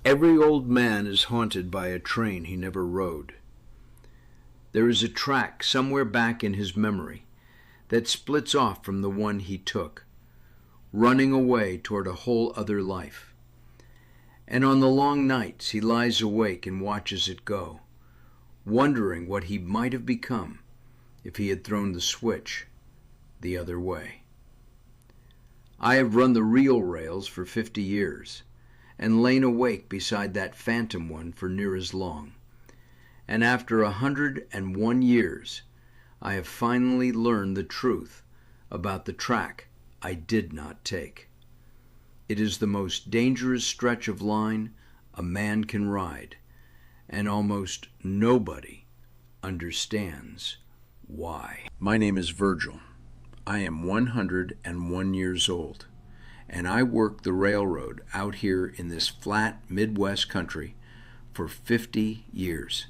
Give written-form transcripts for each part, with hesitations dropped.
Every old man is haunted by a train he never rode. There is a track somewhere back in his memory that splits off from the one he took, running away toward a whole other life. And on the long nights he lies awake and watches it go, wondering what he might have become if he had thrown the switch the other way. I have run the real rails for 50 years, and lain awake beside that phantom one for near as long. And after 101 years, I have finally learned the truth about the track I did not take. It is the most dangerous stretch of line a man can ride, and almost nobody understands why. My name is Virgil. I am 101 years old, and I worked the railroad out here in this flat Midwest country for 50 years.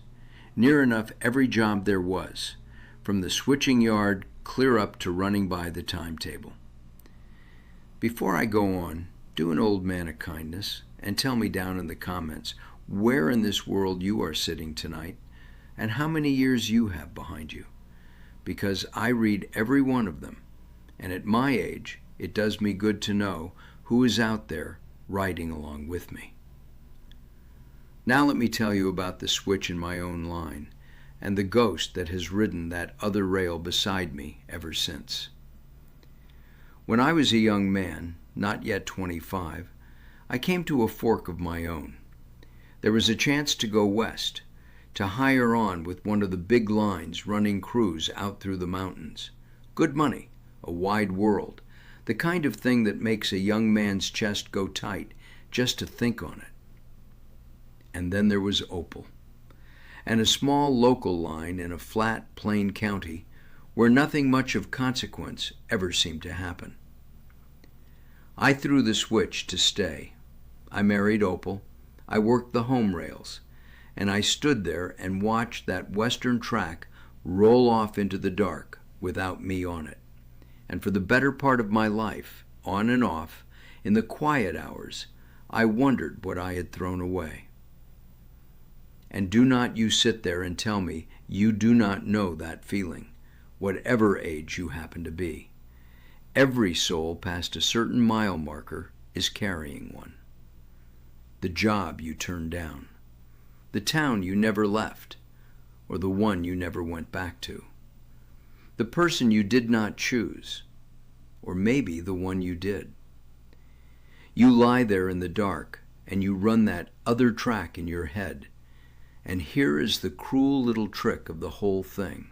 Near enough every job there was, from the switching yard clear up to running by the timetable. Before I go on, do an old man a kindness and tell me down in the comments where in this world you are sitting tonight and how many years you have behind you, because I read every one of them, and at my age it does me good to know who is out there riding along with me. Now let me tell you about the switch in my own line and the ghost that has ridden that other rail beside me ever since. When I was a young man, not yet 25, I came to a fork of my own. There was a chance to go west, to hire on with one of the big lines running crews out through the mountains. Good money, a wide world, the kind of thing that makes a young man's chest go tight just to think on it. And then there was Opal, and a small local line in a flat, plain county where nothing much of consequence ever seemed to happen. I threw the switch to stay. I married Opal, I worked the home rails, and I stood there and watched that western track roll off into the dark without me on it. And for the better part of my life, on and off, in the quiet hours, I wondered what I had thrown away. And do not you sit there and tell me you do not know that feeling, whatever age you happen to be. Every soul past a certain mile marker is carrying one. The job you turned down, the town you never left, or the one you never went back to. The person you did not choose, or maybe the one you did. You lie there in the dark and you run that other track in your head. And here is the cruel little trick of the whole thing.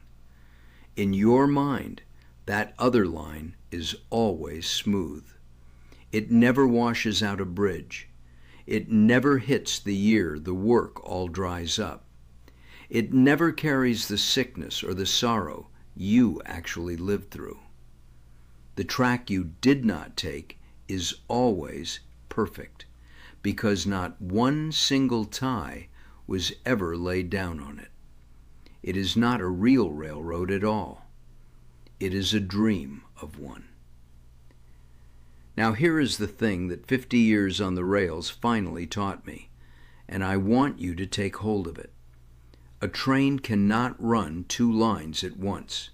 In your mind, that other line is always smooth. It never washes out a bridge. It never hits the year the work all dries up. It never carries the sickness or the sorrow you actually lived through. The track you did not take is always perfect, because not one single tie was ever laid down on it. It is not a real railroad at all. It is a dream of one. Now here is the thing that 50 years on the rails finally taught me, and I want you to take hold of it. A train cannot run two lines at once.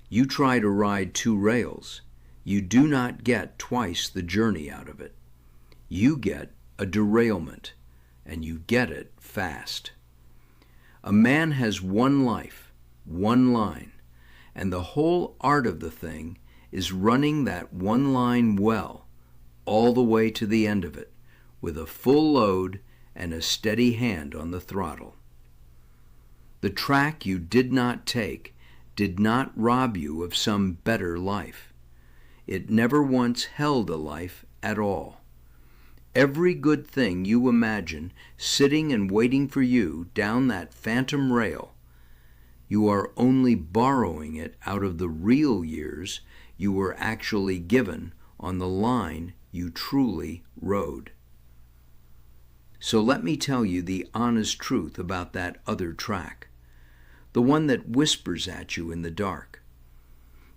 You try to ride two rails, you do not get twice the journey out of it. You get a derailment, and you get it fast. A man has one life, one line, and the whole art of the thing is running that one line well, all the way to the end of it, with a full load and a steady hand on the throttle. The track you did not take did not rob you of some better life. It never once held a life at all. Every good thing you imagine sitting and waiting for you down that phantom rail, you are only borrowing it out of the real years you were actually given on the line you truly rode. So let me tell you the honest truth about that other track, the one that whispers at you in the dark.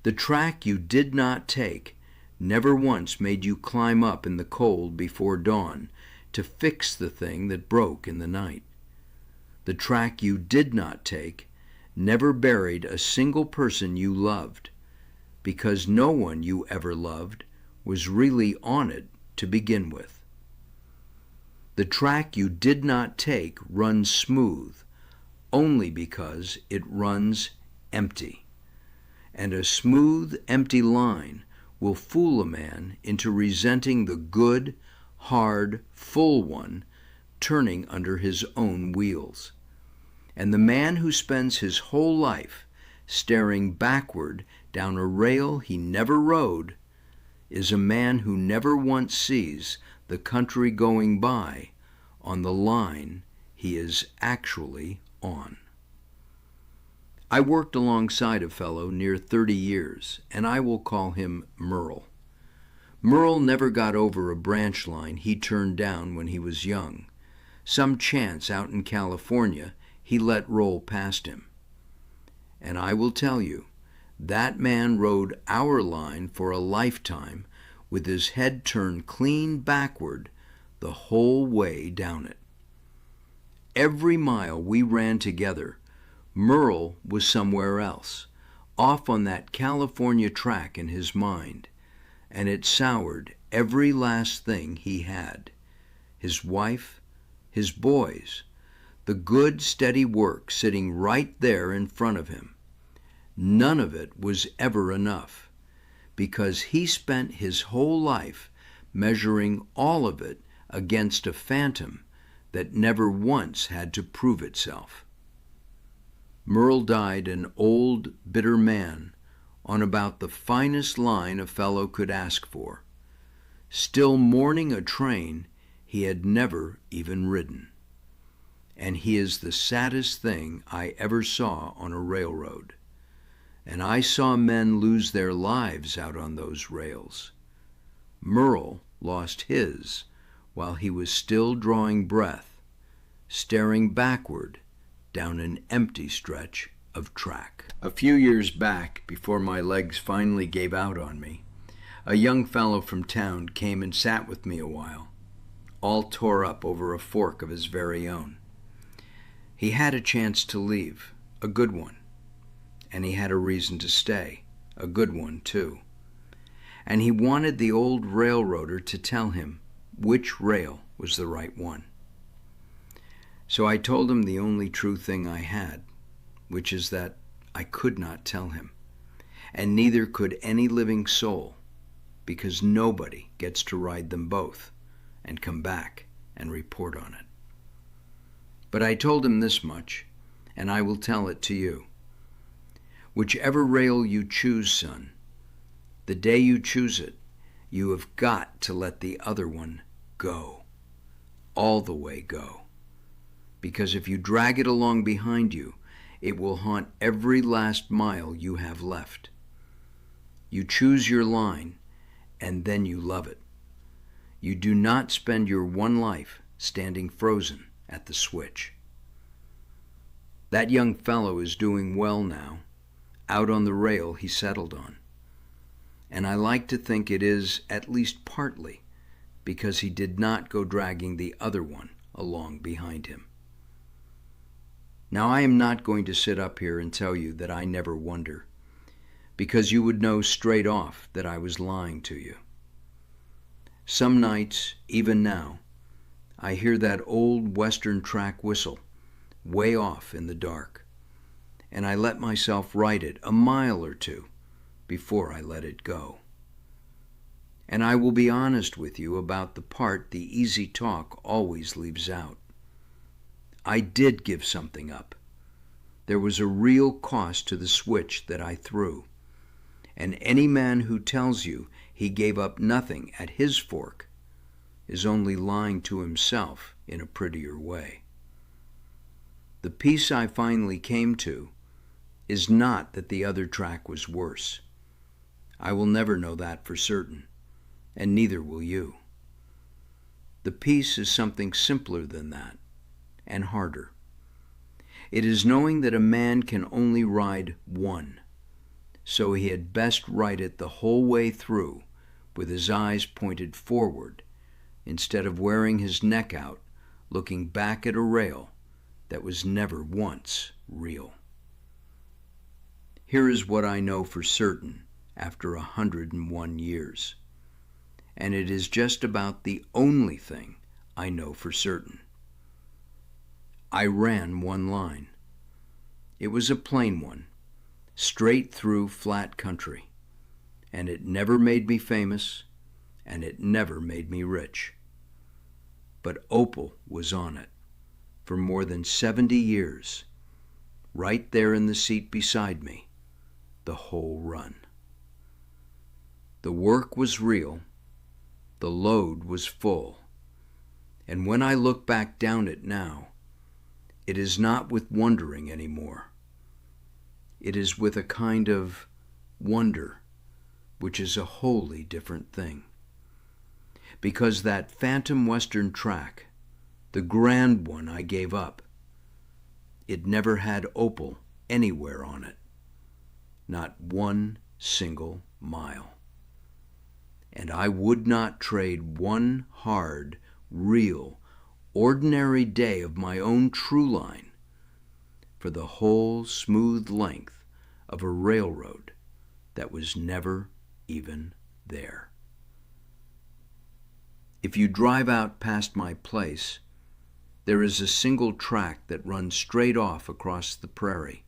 The track you did not take never once made you climb up in the cold before dawn to fix the thing that broke in the night. The track you did not take never buried a single person you loved, because no one you ever loved was really on it to begin with. The track you did not take runs smooth only because it runs empty, and a smooth, empty line will fool a man into resenting the good, hard, full one turning under his own wheels. And the man who spends his whole life staring backward down a rail he never rode is a man who never once sees the country going by on the line he is actually on. I worked alongside a fellow near 30 years, and I will call him Merle. Merle never got over a branch line he turned down when he was young. Some chance out in California he let roll past him. And I will tell you, that man rode our line for a lifetime with his head turned clean backward the whole way down it. Every mile we ran together, Merle was somewhere else, off on that California track in his mind, and it soured every last thing he had: his wife, his boys, the good, steady work sitting right there in front of him. None of it was ever enough, because he spent his whole life measuring all of it against a phantom that never once had to prove itself. Merle died an old, bitter man on about the finest line a fellow could ask for, still mourning a train he had never even ridden. And he is the saddest thing I ever saw on a railroad. And I saw men lose their lives out on those rails. Merle lost his while he was still drawing breath, staring backward down an empty stretch of track. A few years back, before my legs finally gave out on me, a young fellow from town came and sat with me a while, all tore up over a fork of his very own. He had a chance to leave, a good one, and he had a reason to stay, a good one too. And he wanted the old railroader to tell him which rail was the right one. So I told him the only true thing I had, which is that I could not tell him, and neither could any living soul, because nobody gets to ride them both and come back and report on it. But I told him this much, and I will tell it to you. Whichever rail you choose, son, the day you choose it, you have got to let the other one go, all the way go. Because if you drag it along behind you, it will haunt every last mile you have left. You choose your line, and then you love it. You do not spend your one life standing frozen at the switch. That young fellow is doing well now, out on the rail he settled on. And I like to think it is at least partly because he did not go dragging the other one along behind him. Now, I am not going to sit up here and tell you that I never wonder, because you would know straight off that I was lying to you. Some nights, even now, I hear that old Western track whistle way off in the dark, and I let myself ride it a mile or two before I let it go. And I will be honest with you about the part the easy talk always leaves out. I did give something up. There was a real cost to the switch that I threw, and any man who tells you he gave up nothing at his fork is only lying to himself in a prettier way. The peace I finally came to is not that the other track was worse. I will never know that for certain, and neither will you. The peace is something simpler than that, and harder. It is knowing that a man can only ride one, so he had best ride it the whole way through with his eyes pointed forward, instead of wearing his neck out, looking back at a rail that was never once real. Here is what I know for certain after 101 years, and it is just about the only thing I know for certain. I ran one line. It was a plain one, straight through flat country, and it never made me famous, and it never made me rich. But Opal was on it for more than 70 years, right there in the seat beside me, the whole run. The work was real, the load was full, and when I look back down it now, it is not with wondering anymore. It is with a kind of wonder, which is a wholly different thing. Because that phantom western track, the grand one I gave up, it never had Opal anywhere on it, not one single mile. And I would not trade one hard, real, ordinary day of my own true line for the whole smooth length of a railroad that was never even there. If you drive out past my place, there is a single track that runs straight off across the prairie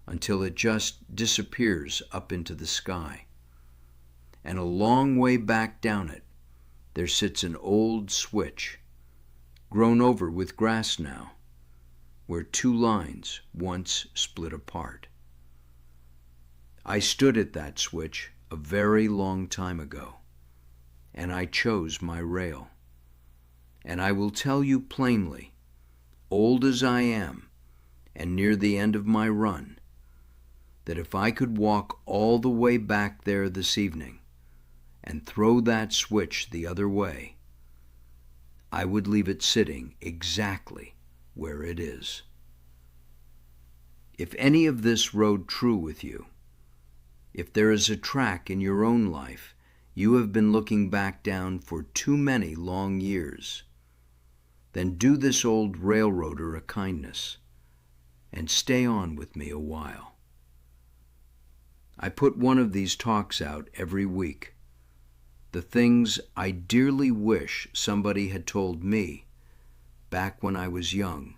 until it just disappears up into the sky. And a long way back down it, there sits an old switch, grown over with grass now, where two lines once split apart. I stood at that switch a very long time ago, and I chose my rail. And I will tell you plainly, old as I am, and near the end of my run, that if I could walk all the way back there this evening and throw that switch the other way, I would leave it sitting exactly where it is. If any of this rode true with you, if there is a track in your own life you have been looking back down for too many long years, then do this old railroader a kindness and stay on with me a while. I put one of these talks out every week, the things I dearly wish somebody had told me back when I was young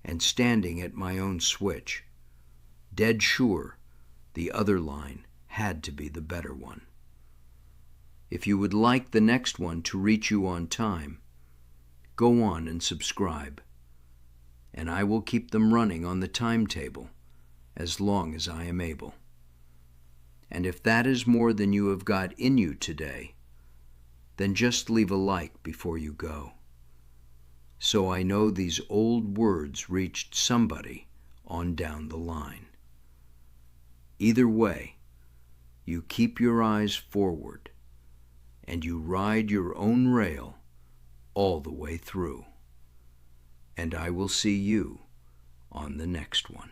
and standing at my own switch, dead sure the other line had to be the better one. If you would like the next one to reach you on time, go on and subscribe, and I will keep them running on the timetable as long as I am able. And if that is more than you have got in you today, then just leave a like before you go, so I know these old words reached somebody on down the line. Either way, you keep your eyes forward, and you ride your own rail all the way through. And I will see you on the next one.